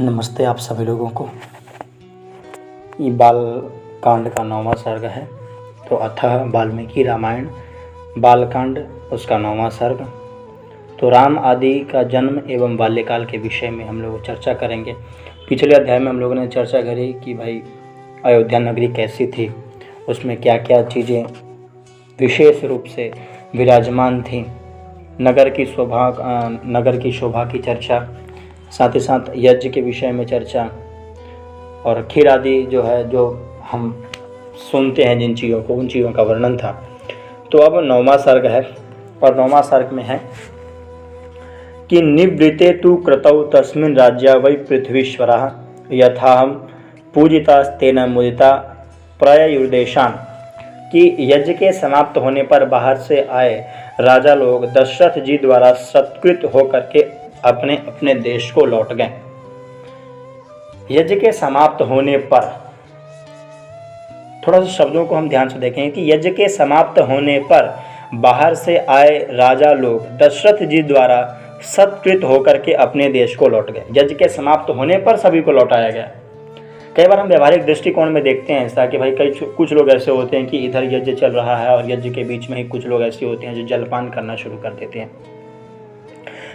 नमस्ते आप सभी लोगों को। ये बाल कांड का 9वां सर्ग है। तो अथः वाल्मीकि रामायण बालकांड उसका 9वां सर्ग। तो राम आदि का जन्म एवं बाल्यकाल के विषय में हम लोग चर्चा करेंगे। पिछले अध्याय में हम लोगों ने चर्चा करी कि भाई अयोध्या नगरी कैसी थी, उसमें क्या क्या चीज़ें विशेष रूप से विराजमान थी। नगर की शोभा की चर्चा, साथ ही साथ यज्ञ के विषय में चर्चा और खीर आदि जो हम सुनते हैं जिन चीज़ों को, उन चीज़ों का वर्णन था। तो अब 9वां सर्ग है और 9वां सर्ग में है कि निवृते तु कृतौ तस्मिन् राज्या वै पृथ्वीश्वरः यथाहं पूजितास्तेन मुदिता प्रययुर्देशान्। कि यज्ञ के समाप्त होने पर बाहर से आए राजा लोग दशरथ जी द्वारा सत्कृत होकर के अपने अपने देश को लौट गए। यज्ञ के समाप्त होने पर थोड़ा सा शब्दों को हम ध्यान से देखें कि यज्ञ के समाप्त होने पर बाहर से आए राजा लोग दशरथ जी द्वारा सत्कृत होकर के अपने देश को लौट गए। यज्ञ के समाप्त होने पर सभी को लौटाया गया। कई बार हम व्यवहारिक दृष्टिकोण में देखते हैं ऐसा कि भाई कुछ लोग ऐसे होते हैं कि इधर यज्ञ चल रहा है और यज्ञ के बीच में ही कुछ लोग ऐसे होते हैं जो जलपान करना शुरू कर देते हैं,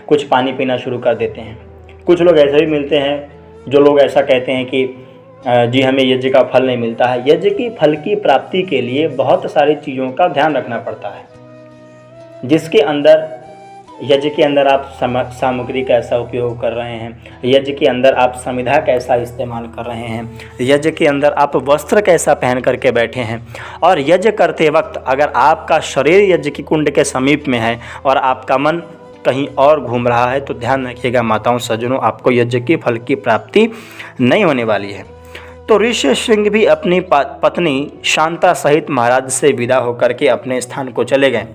कुछ पानी पीना शुरू कर देते हैं। कुछ लोग ऐसे भी मिलते हैं जो लोग ऐसा कहते हैं कि जी हमें यज्ञ का फल नहीं मिलता है। यज्ञ की फल की प्राप्ति के लिए बहुत सारी चीज़ों का ध्यान रखना पड़ता है, जिसके अंदर यज्ञ के अंदर आप सामग्री कैसा उपयोग कर रहे हैं, यज्ञ के अंदर आप समिधा कैसा इस्तेमाल कर रहे हैं, यज्ञ के अंदर आप वस्त्र कैसा पहन करके बैठे हैं। और यज्ञ करते वक्त अगर आपका शरीर यज्ञ की कुंड के समीप में है और आपका मन कहीं और घूम रहा है तो ध्यान रखिएगा माताओं सज्जनों, आपको यज्ञ की फल की प्राप्ति नहीं होने वाली है। तो ऋषि सिंह भी अपनी पत्नी शांता सहित महाराज से विदा होकर के अपने स्थान को चले गए।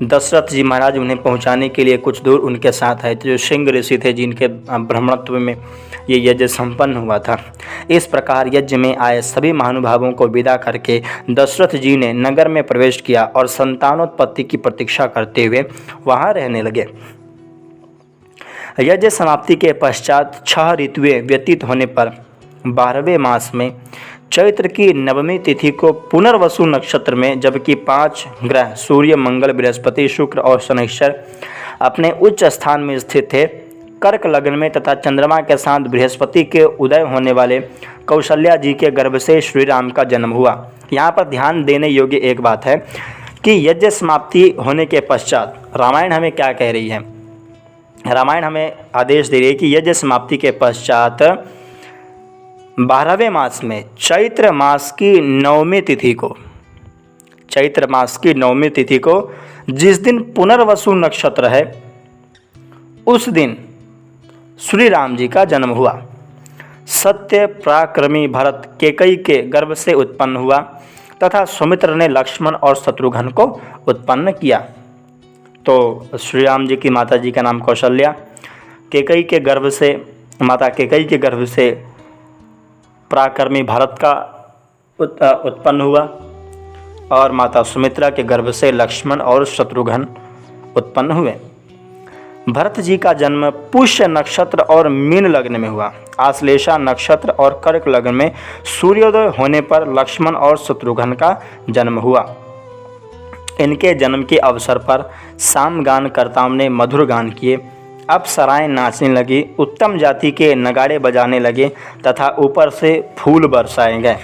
दशरथ जी महाराज उन्हें पहुंचाने के लिए कुछ दूर उनके साथ आए थे, जो सिंह ऋषि थे जिनके ब्राह्मणत्व में ये यज्ञ संपन्न हुआ था। इस प्रकार यज्ञ में आए सभी महानुभावों को विदा करके दशरथ जी ने नगर में प्रवेश किया और संतानोत्पत्ति की प्रतीक्षा करते हुए वहां रहने लगे। यज्ञ समाप्ति के पश्चात 6 ऋतुएं व्यतीत होने पर 12वें मास में चैत्र की 9वीं तिथि को पुनर्वसु नक्षत्र में, जबकि 5 ग्रह सूर्य, मंगल, बृहस्पति, शुक्र और शनिश्चर अपने उच्च स्थान में स्थित थे, कर्क लग्न में तथा चंद्रमा के साथ बृहस्पति के उदय होने वाले कौशल्या जी के गर्भ से श्री राम का जन्म हुआ। यहाँ पर ध्यान देने योग्य एक बात है कि यज्ञ समाप्ति होने के पश्चात रामायण हमें क्या कह रही है। रामायण हमें आदेश दे रही है कि यज्ञ समाप्ति के पश्चात 12वें मास में चैत्र मास की 9वीं तिथि को जिस दिन पुनर्वसु नक्षत्र है उस दिन श्री राम जी का जन्म हुआ। सत्य पराक्रमी भरत केकई के गर्भ से उत्पन्न हुआ तथा सुमित्र ने लक्ष्मण और शत्रुघ्न को उत्पन्न किया। तो श्री राम जी की माता जी का नाम कौशल्या, माता केकई के गर्भ से पराक्रमी भरत का उत्पन्न हुआ और माता सुमित्रा के गर्भ से लक्ष्मण और शत्रुघ्न उत्पन्न हुए। भरत जी का जन्म पुष्य नक्षत्र और मीन लग्न में हुआ। आश्लेषा नक्षत्र और कर्क लग्न में सूर्योदय होने पर लक्ष्मण और शत्रुघ्न का जन्म हुआ। इनके जन्म के अवसर पर सामगानकर्ताओं ने मधुर गान किए, अप्सराएं नाचने लगी, उत्तम जाति के नगाड़े बजाने लगे तथा ऊपर से फूल बरसाए गए।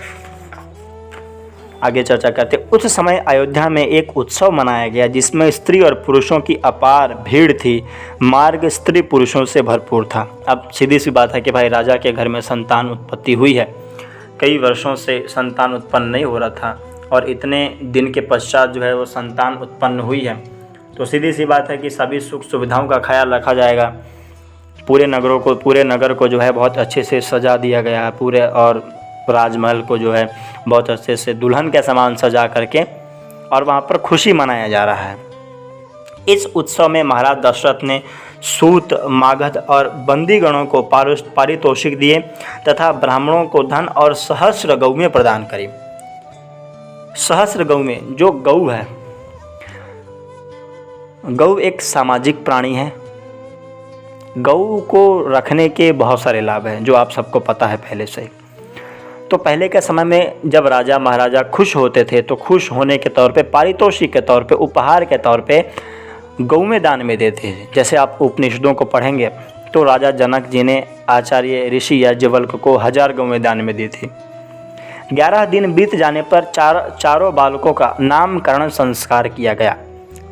आगे चर्चा करते। उस समय अयोध्या में एक उत्सव मनाया गया जिसमें स्त्री और पुरुषों की अपार भीड़ थी। मार्ग स्त्री पुरुषों से भरपूर था। अब सीधी सी बात है कि भाई राजा के घर में संतान उत्पत्ति हुई है, कई वर्षों से संतान उत्पन्न नहीं हो रहा था और इतने दिन के पश्चात जो है वो संतान उत्पन्न हुई है। तो सीधी सी बात है कि सभी सुख सुविधाओं का ख्याल रखा जाएगा। पूरे नगर को जो है बहुत अच्छे से सजा दिया गया है, पूरे और राजमहल को जो है बहुत अच्छे से दुल्हन के समान सजा करके और वहाँ पर खुशी मनाया जा रहा है। इस उत्सव में महाराज दशरथ ने सूत, मागध और बंदीगणों को पारितोषिक दिए तथा ब्राह्मणों को धन और सहस्र गौएं प्रदान करी। सहस्र गौएं, जो गौ है, गौ एक सामाजिक प्राणी है। गऊ को रखने के बहुत सारे लाभ हैं जो आप सबको पता है पहले से ही। तो पहले के समय में जब राजा महाराजा खुश होते थे तो खुश होने के तौर पे, पारितोषिक के तौर पे, उपहार के तौर पे गौएं दान में देते थे। जैसे आप उपनिषदों को पढ़ेंगे तो राजा जनक जी ने आचार्य ऋषि याज्ञवल्क्य को 1000 गौएं दान में दी थी। 11 दिन बीत जाने पर चारों बालकों का नामकरण संस्कार किया गया।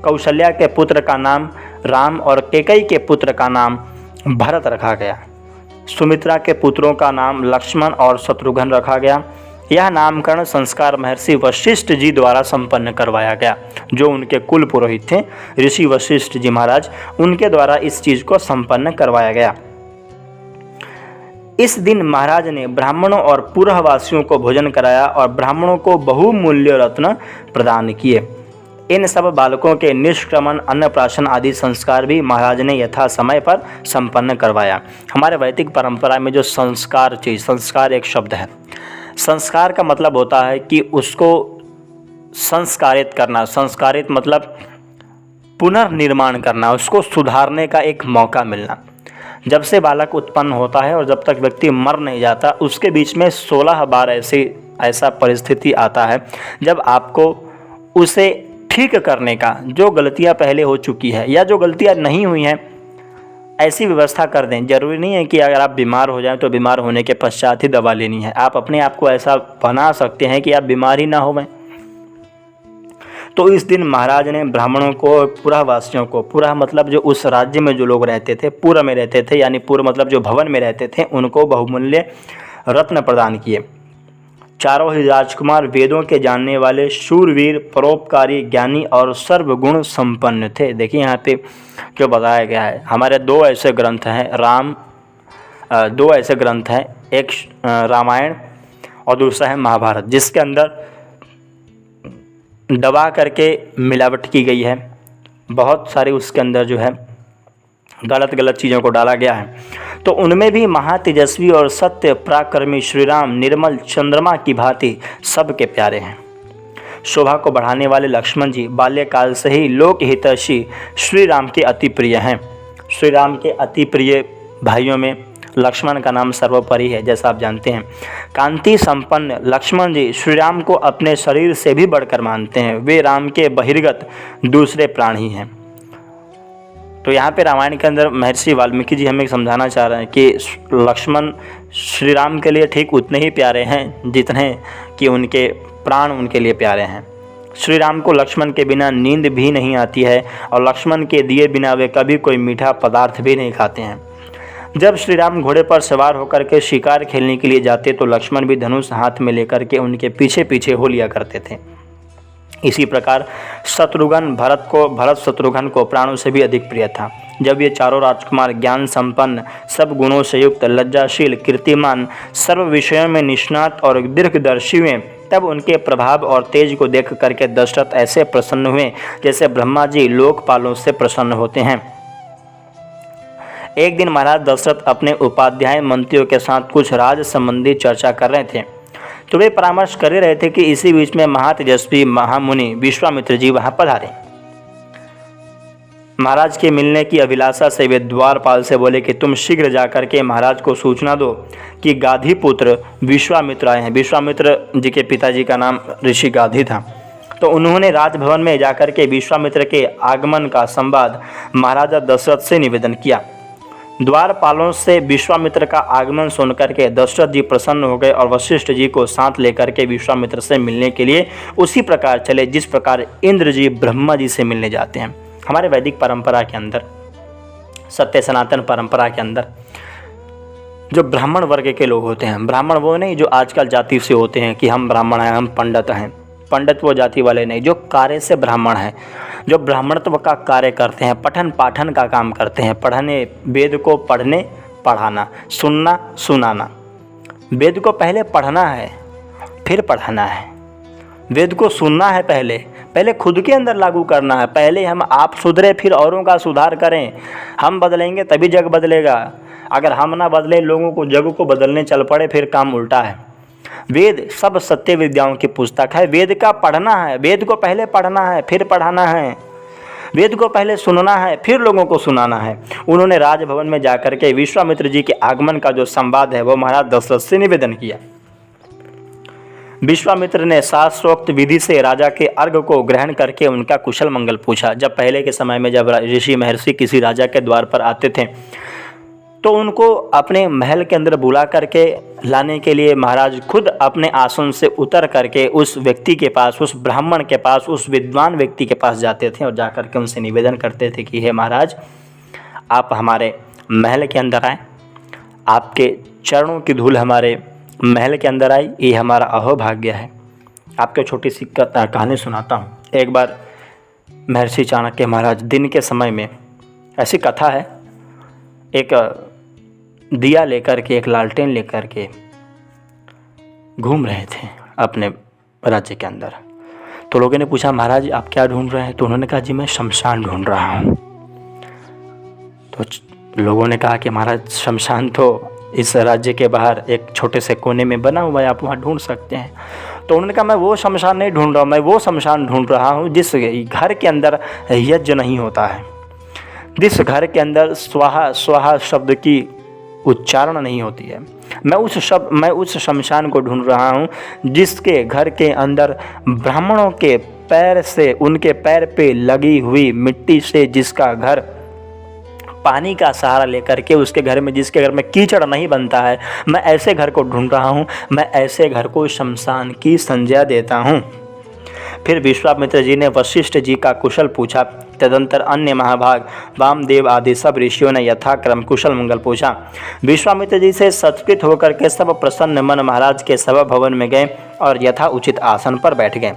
कौशल्या के पुत्र का नाम राम और कैकेयी के पुत्र का नाम भरत रखा गया। सुमित्रा के पुत्रों का नाम लक्ष्मण और शत्रुघ्न रखा गया। यह नामकरण संस्कार महर्षि वशिष्ठ जी द्वारा संपन्न करवाया गया, जो उनके कुल पुरोहित थे ऋषि वशिष्ठ जी महाराज, उनके द्वारा इस चीज़ को संपन्न करवाया गया। इस दिन महाराज ने ब्राह्मणों और पुरवासियों को भोजन कराया और ब्राह्मणों को बहुमूल्य रत्न प्रदान किए। इन सब बालकों के निष्क्रमण, अन्नप्राशन आदि संस्कार भी महाराज ने यथा समय पर संपन्न करवाया। हमारे वैदिक परंपरा में जो संस्कार चीज़, संस्कार एक शब्द है। संस्कार का मतलब होता है कि उसको संस्कारित करना। संस्कारित मतलब पुनर्निर्माण करना, उसको सुधारने का एक मौका मिलना। जब से बालक उत्पन्न होता है और जब तक व्यक्ति मर नहीं जाता, उसके बीच में 16 बार ऐसा परिस्थिति आता है जब आपको उसे ठीक करने का, जो गलतियां पहले हो चुकी है या जो गलतियां नहीं हुई हैं, ऐसी व्यवस्था कर दें। जरूरी नहीं है कि अगर आप बीमार हो जाएं तो बीमार होने के पश्चात ही दवा लेनी है। आप अपने आप को ऐसा बना सकते हैं कि आप बीमार ही ना होवें। तो इस दिन महाराज ने ब्राह्मणों को, पुरवासियों को, पुरा मतलब जो उस राज्य में जो लोग रहते थे, पूर्व में रहते थे, यानी पूर्व मतलब जो भवन में रहते थे, उनको बहुमूल्य रत्न प्रदान किए। चारों ही राजकुमार वेदों के जानने वाले, शूरवीर, परोपकारी, ज्ञानी और सर्वगुण संपन्न थे। देखिए यहाँ पे जो बताया गया है, हमारे दो ऐसे ग्रंथ हैं, दो ऐसे ग्रंथ हैं, एक रामायण और दूसरा है महाभारत, जिसके अंदर दबा करके मिलावट की गई है। बहुत सारी उसके अंदर जो है गलत चीज़ों को डाला गया है। तो उनमें भी महातेजस्वी और सत्य पराक्रमी श्री राम निर्मल चंद्रमा की भांति सबके प्यारे हैं। शोभा को बढ़ाने वाले लक्ष्मण जी बाल्यकाल से ही लोकहितैषी श्री राम के अति प्रिय हैं। श्री राम के अति प्रिय भाइयों में लक्ष्मण का नाम सर्वोपरि है, जैसा आप जानते हैं। कांति संपन्न लक्ष्मण जी श्री राम को अपने शरीर से भी बढ़कर मानते हैं। वे राम के बहिर्गत दूसरे प्राण ही हैं। तो यहाँ पे रामायण के अंदर महर्षि वाल्मीकि जी हमें समझाना चाह रहे हैं कि लक्ष्मण श्री राम के लिए ठीक उतने ही प्यारे हैं जितने कि उनके प्राण उनके लिए प्यारे हैं। श्री राम को लक्ष्मण के बिना नींद भी नहीं आती है और लक्ष्मण के दिए बिना वे कभी कोई मीठा पदार्थ भी नहीं खाते हैं। जब श्री राम घोड़े पर सवार होकर के शिकार खेलने के लिए जाते तो लक्ष्मण भी धनुष हाथ में लेकर के उनके पीछे पीछे हो लिया करते थे। इसी प्रकार भरत शत्रुघ्न को प्राणों से भी अधिक प्रिय था। जब ये चारों राजकुमार ज्ञान संपन्न, सब गुणों से युक्त, लज्जाशील, कीर्तिमान, सर्व विषयों में निष्णात और दीर्घदर्शी हुए, तब उनके प्रभाव और तेज को देख करके दशरथ ऐसे प्रसन्न हुए जैसे ब्रह्मा जी लोकपालों से प्रसन्न होते हैं। एक दिन महाराज दशरथ अपने उपाध्याय मंत्रियों के साथ कुछ राज संबंधी चर्चा कर रहे थे, तो वे परामर्श कर रहे थे कि इसी बीच में महातेजस्वी महामुनि विश्वामित्र जी वहां पधारे। महाराज के मिलने की अभिलाषा से वे द्वारपाल से बोले कि तुम शीघ्र जाकर के महाराज को सूचना दो कि गाधी पुत्र विश्वामित्र आए हैं। विश्वामित्र जी के पिताजी का नाम ऋषि गाधी था। तो उन्होंने राजभवन में जाकर के विश्वामित्र के आगमन का संवाद महाराजा दशरथ से निवेदन किया। द्वारपालों से विश्वामित्र का आगमन सुनकर के दशरथ जी प्रसन्न हो गए और वशिष्ठ जी को साथ लेकर के विश्वामित्र से मिलने के लिए उसी प्रकार चले जिस प्रकार इंद्र जी ब्रह्मा जी से मिलने जाते हैं। हमारे वैदिक परंपरा के अंदर, सत्य सनातन परंपरा के अंदर जो ब्राह्मण वर्ग के लोग होते हैं, ब्राह्मण वो नहीं जो आजकल जाति से होते हैं कि हम ब्राह्मण हैं, हम पंडित हैं। पंडित वो जाति वाले नहीं, जो कार्य से ब्राह्मण हैं, जो ब्राह्मणत्व का कार्य करते हैं, पठन पाठन का काम करते हैं, पढ़ने, वेद को पढ़ने पढ़ाना, सुनना सुनाना। वेद को पहले पढ़ना है फिर पढ़ाना है। वेद को सुनना है पहले खुद के अंदर लागू करना है। पहले हम आप सुधरे फिर औरों का सुधार करें। हम बदलेंगे तभी जग बदलेगा। अगर हम ना बदले, लोगों को, जग को बदलने चल पड़े, फिर काम उल्टा है। वेद सब सत्य विद्याओं की पुस्तक है। वेद का पढ़ना है, वेद को पहले पढ़ना है फिर पढ़ाना है। वेद को पहले सुनना है, फिर लोगों को सुनाना है। उन्होंने राजभवन में जाकर के विश्वामित्र जी के आगमन का जो संवाद है वो महाराज दशरथ से निवेदन किया। विश्वामित्र ने शास्त्रोक्त विधि से राजा के अर्घ को ग्रहण करके उनका कुशल मंगल पूछा। जब पहले के समय में जब ऋषि महर्षि किसी राजा के द्वार पर आते थे तो उनको अपने महल के अंदर बुला करके लाने के लिए महाराज खुद अपने आसन से उतर करके उस व्यक्ति के पास, उस ब्राह्मण के पास, उस विद्वान व्यक्ति के पास जाते थे और जाकर के उनसे निवेदन करते थे कि हे महाराज, आप हमारे महल के अंदर आए, आपके चरणों की धूल हमारे महल के अंदर आई, ये हमारा अहोभाग्य है। आपको छोटी सी कहानी सुनाता हूँ। एक बार महर्षि चाणक्य महाराज दिन के समय में, ऐसी कथा है, एक दिया लेकर के, एक लालटेन लेकर के घूम रहे थे अपने राज्य के अंदर। तो लोगों ने पूछा, महाराज आप क्या ढूंढ रहे हैं? तो उन्होंने कहा, जी मैं शमशान ढूंढ रहा हूँ। तो लोगों ने कहा कि महाराज शमशान तो इस राज्य के बाहर एक छोटे से कोने में बना हुआ है, आप वहाँ ढूंढ सकते हैं। तो उन्होंने कहा, मैं वो शमशान नहीं ढूंढ रहा हूँ, मैं वो शमशान ढूंढ रहा हूँ जिस घर के अंदर यज्ञ नहीं होता है, जिस घर के अंदर स्वाहा स्वाहा शब्द की उच्चारण नहीं होती है। मैं उस शमशान को ढूंढ रहा हूँ जिसके घर के अंदर ब्राह्मणों के पैर से, उनके पैर पे लगी हुई मिट्टी से जिसका घर पानी का सहारा लेकर के, उसके घर में, जिसके घर में कीचड़ नहीं बनता है, मैं ऐसे घर को ढूंढ रहा हूँ। मैं ऐसे घर को शमशान की संज्ञा देता हूँ। फिर विश्वामित्र जी ने वशिष्ठ जी का कुशल पूछा। तदंतर अन्य महाभाग वामदेव आदि सब ऋषियों ने यथाक्रम कुशल मंगल पूछा। विश्वामित्र जी से सत्कृत होकर के सब प्रसन्न मन महाराज के सभा भवन में गए और यथा उचित आसन पर बैठ गए।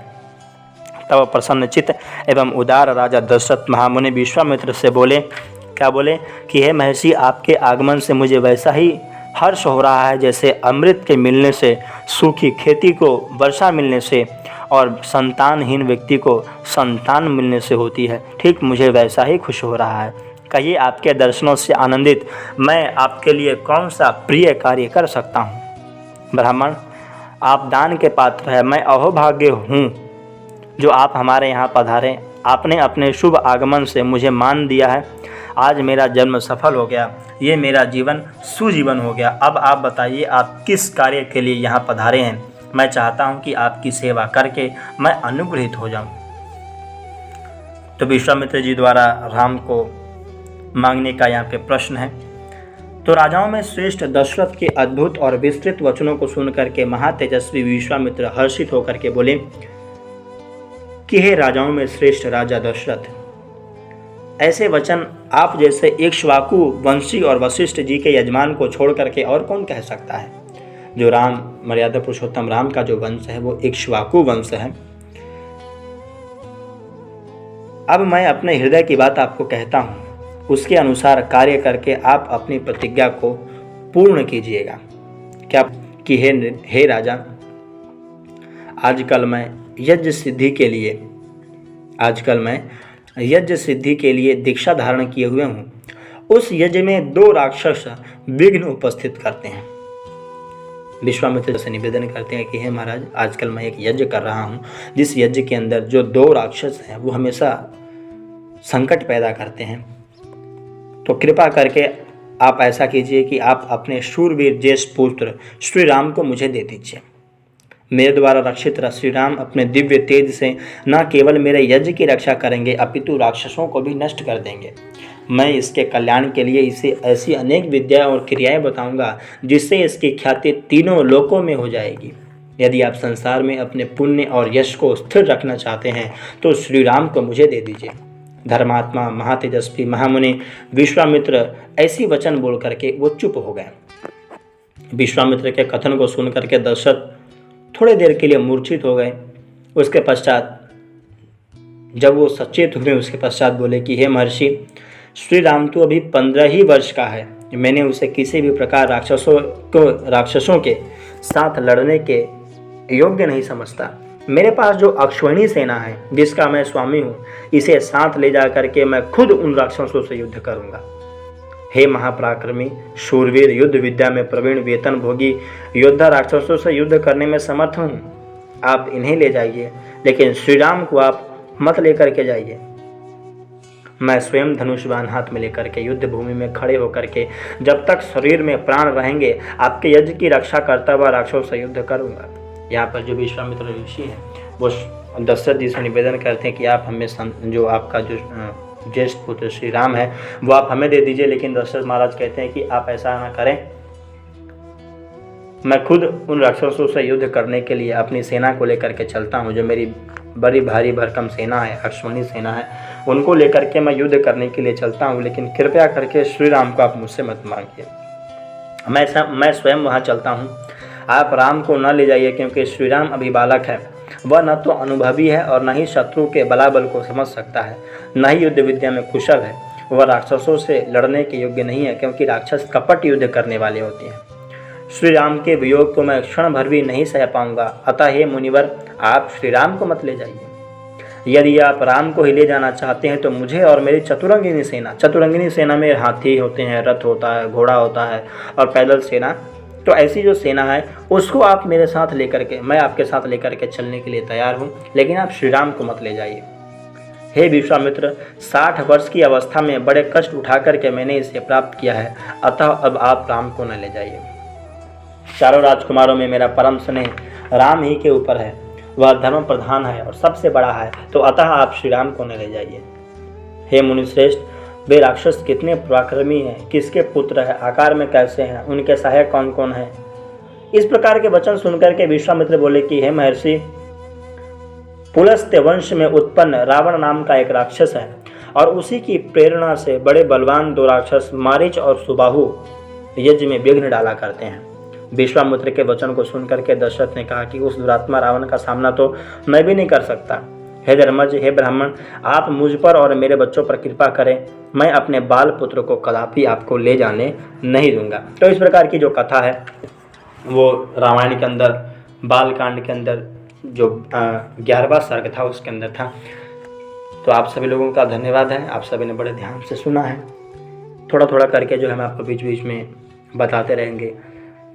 तब प्रसन्नचित्त एवं उदार राजा दशरथ महामुनि विश्वामित्र से बोले, क्या बोले कि हे महर्षि, आपके आगमन से मुझे वैसा ही हर्ष हो रहा है जैसे अमृत के मिलने से, सूखी खेती को वर्षा मिलने से और संतानहीन व्यक्ति को संतान मिलने से होती है। ठीक मुझे वैसा ही खुश हो रहा है। कहिए, आपके दर्शनों से आनंदित मैं आपके लिए कौन सा प्रिय कार्य कर सकता हूँ? ब्राह्मण, आप दान के पात्र हैं, मैं अहोभाग्य हूँ जो आप हमारे यहाँ पधारे। आपने अपने शुभ आगमन से मुझे मान दिया है। आज मेरा जन्म सफल हो गया, ये मेरा जीवन सुजीवन हो गया। अब आप बताइए, आप किस कार्य के लिए यहाँ पधारे हैं? मैं चाहता हूँ कि आपकी सेवा करके मैं अनुग्रहित हो जाऊँ। तो विश्वामित्र जी द्वारा राम को मांगने का यहाँ पे प्रश्न है। तो राजाओं में श्रेष्ठ दशरथ के अद्भुत और विस्तृत वचनों को सुनकर के महातेजस्वी विश्वामित्र हर्षित होकर के बोले कि हे राजाओं में श्रेष्ठ राजा दशरथ, ऐसे वचन आप जैसे इक्ष्वाकु वंशी और वशिष्ठ जी के यजमान को छोड़ करके और कौन कह सकता है? जो राम, मर्यादा पुरुषोत्तम राम का जो वंश है वो इक्ष्वाकु वंश है। अब मैं अपने हृदय की बात आपको कहता हूँ, उसके अनुसार कार्य करके आप अपनी प्रतिज्ञा को पूर्ण कीजिएगा। क्या कि हे राजा, आजकल मैं यज्ञ सिद्धि के लिए दीक्षा धारण किए हुए हूँ। उस यज्ञ में 2 राक्षस विघ्न उपस्थित करते हैं। विश्वामित्र से निवेदन करते हैं कि हे महाराज, आजकल मैं एक यज्ञ कर रहा हूँ जिस यज्ञ के अंदर जो 2 राक्षस हैं वो हमेशा संकट पैदा करते हैं। तो कृपा करके आप ऐसा कीजिए कि आप अपने शूरवीर ज्येष्ठ पुत्र श्री राम को मुझे दे दीजिए। मेरे द्वारा रक्षित श्री राम अपने दिव्य तेज से न केवल मेरे यज्ञ की रक्षा करेंगे अपितु राक्षसों को भी नष्ट कर देंगे। मैं इसके कल्याण के लिए इसे ऐसी अनेक विद्या और क्रियाएं बताऊंगा जिससे इसकी ख्याति तीनों लोकों में हो जाएगी। यदि आप संसार में अपने पुण्य और यश को स्थिर रखना चाहते हैं तो श्री राम को मुझे दे दीजिए। धर्मात्मा महातेजस्वी महामुनि विश्वामित्र ऐसी वचन बोल करके वो चुप हो गए। विश्वामित्र के कथन को सुन करके दशरथ थोड़े देर के लिए मूर्छित हो गए। उसके पश्चात जब वो सचेत हुए, उसके पश्चात बोले कि हे महर्षि, श्री राम तो अभी 15 ही वर्ष का है। मैंने उसे किसी भी प्रकार राक्षसों के साथ लड़ने के योग्य नहीं समझता। मेरे पास जो अक्षौहिणी सेना है जिसका मैं स्वामी हूँ, इसे साथ ले जा करके मैं खुद उन राक्षसों से युद्ध करूँगा। हे महापराक्रमी शूरवीर, युद्ध विद्या में प्रवीण, वेतन भोगी योद्धा, राक्षसों से युद्ध करने में समर्थ हूँ। आप इन्हें ले जाइए, लेकिन श्री राम को आप मत लेकर के जाइए। मैं स्वयं धनुष्बाण हाथ में लेकर के युद्ध भूमि में खड़े होकर के जब तक शरीर में प्राण रहेंगे आपके यज्ञ की रक्षा करता हुआ राक्षसों से युद्ध करूंगा। यहाँ पर जो विश्वामित्र ऋषि है वो दशरथ जी से निवेदन करते हैं कि आप हमें जो आपका जो ज्येष्ठ पुत्र श्री राम है वो आप हमें दे दीजिए। लेकिन दशरथ महाराज कहते हैं कि आप ऐसा ना करें, मैं खुद उन राक्षसों से युद्ध करने के लिए अपनी सेना को लेकर के चलता हूँ। जो मेरी बड़ी भारी भरकम सेना है, अश्वनी सेना है, उनको लेकर के मैं युद्ध करने के लिए चलता हूँ। लेकिन कृपया करके श्री राम को आप मुझसे मत मांगिए, मैं स्वयं वहाँ चलता हूँ। आप राम को न ले जाइए क्योंकि श्री राम अभी बालक है। वह न तो अनुभवी है और न ही शत्रु के बलाबल को समझ सकता है, न ही युद्ध विद्या में कुशल है। वह राक्षसों से लड़ने के योग्य नहीं है क्योंकि राक्षस कपट युद्ध करने वाले होते हैं। श्री राम के वियोग को मैं क्षण भर भी नहीं सह पाऊंगा। अतः हे मुनिवर, आप श्री राम को मत ले जाइए। यदि आप राम को ही ले जाना चाहते हैं तो मुझे और मेरी चतुरंगिनी सेना में हाथी होते हैं, रथ होता है, घोड़ा होता है और पैदल सेना, तो ऐसी जो सेना है उसको आप मेरे साथ लेकर के, मैं आपके साथ लेकर के चलने के लिए तैयार हूँ, लेकिन आप श्री राम को मत ले जाइए। हे विश्वामित्र, 60 वर्ष की अवस्था में बड़े कष्ट उठा करके मैंने इसे प्राप्त किया है, अतः अब आप राम को न ले जाइए। चारों राजकुमारों में मेरा परम स्नेह राम ही के ऊपर है, वह धर्म प्रधान है और सबसे बड़ा है, तो अतः आप श्री राम को न ले जाइए। हे मुनिश्रेष्ठ, वे राक्षस कितने पराक्रमी हैं, किसके पुत्र हैं, आकार में कैसे हैं, उनके सहायक कौन कौन हैं। इस प्रकार के वचन सुनकर के विश्वामित्र बोले कि हे महर्षि, पुलस्त्य वंश में उत्पन्न रावण नाम का एक राक्षस है और उसी की प्रेरणा से बड़े बलवान 2 राक्षस मारीच और सुबाहु यज्ञ में विघ्न डाला करते हैं। विश्वामित्र के वचन को सुनकर के दशरथ ने कहा कि उस दुरात्मा रावण का सामना तो मैं भी नहीं कर सकता। हे धर्मज, हे ब्राह्मण, आप मुझ पर और मेरे बच्चों पर कृपा करें, मैं अपने बाल पुत्र को कदापि आपको ले जाने नहीं दूंगा। तो इस प्रकार की जो कथा है वो रामायण के अंदर बाल कांड के अंदर जो 11वां सर्ग था उसके अंदर था। तो आप सभी लोगों का धन्यवाद है, आप सभी ने बड़े ध्यान से सुना है। थोड़ा थोड़ा करके जो है मैं आपको बीच बीच में बताते रहेंगे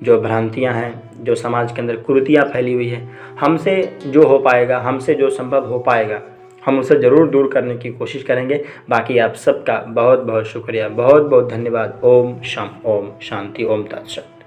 जो भ्रांतियां हैं, जो समाज के अंदर कुरीतियां फैली हुई है, हमसे जो हो पाएगा, हमसे जो संभव हो पाएगा, हम उसे ज़रूर दूर करने की कोशिश करेंगे। बाकी आप सबका बहुत बहुत शुक्रिया, बहुत बहुत धन्यवाद। ओम शांति, ओम तत्सत।